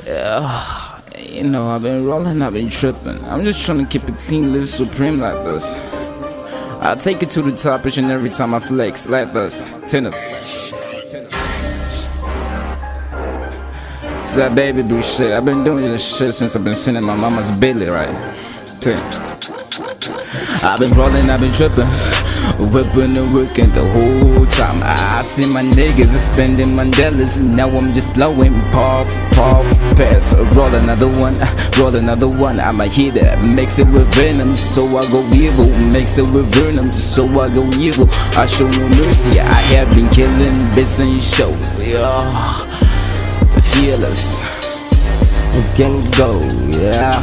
You know, I've been rolling, I've been tripping. I'm just trying to keep it clean, live supreme like this. I take it to the top each and every time I flex like this. 10 up. It's that baby boo shit. I've been doing this shit since I've been sitting in my mama's belly, right? 10. I've been rolling, I've been tripping, whipping and working the whole time. I see my niggas spending Mandelas, and now I'm just blowing puff, puff, pass. Roll another one. I'm a hitter, mix it with venom, so I go evil. Mix it with venom, so I go evil. I show no mercy. I have been killing bits and shows. Yeah, fearless. We can go. Yeah.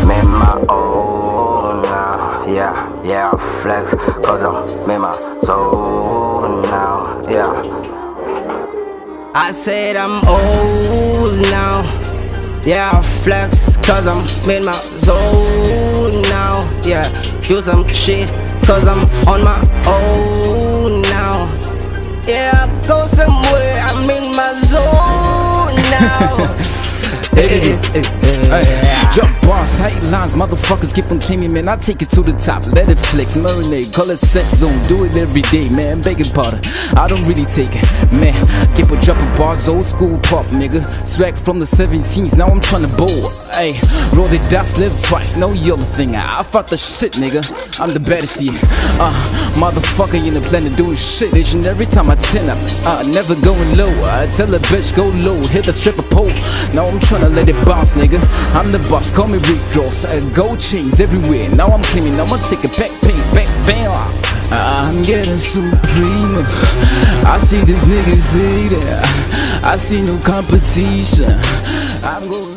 Made my own now, yeah, flex, cause I'm made my soul now, yeah. I said I'm old now, yeah, flex, cause I'm made my soul now, yeah. Do some shit, cause I'm on my own now, yeah. Go somewhere, I'm in my zone now. Jump bars, tight lines, motherfuckers keep on claiming, man. I take it to the top, let it flex, marinate, call it sex zone, do it every day, man. Baking powder, I don't really take it, man. Keep on dropping bars, old school pop, nigga. Swag from the 17s, now I'm tryna bowl. Ayy, roll the dice, live twice, no yellow thing. I fought the shit, nigga. I'm the baddest here. Motherfucker in the planet doing shit each and every time I 10 up. Never going low. I tell a bitch go low, hit the stripper pole. Now I'm tryna let it bounce, nigga. I'm the boss, call me Rick Ross. Gold chains everywhere. Now I'm cleaning, I'ma take a back pain, back bam. I'm getting supreme. I see these niggas hating. I see no competition. I'm going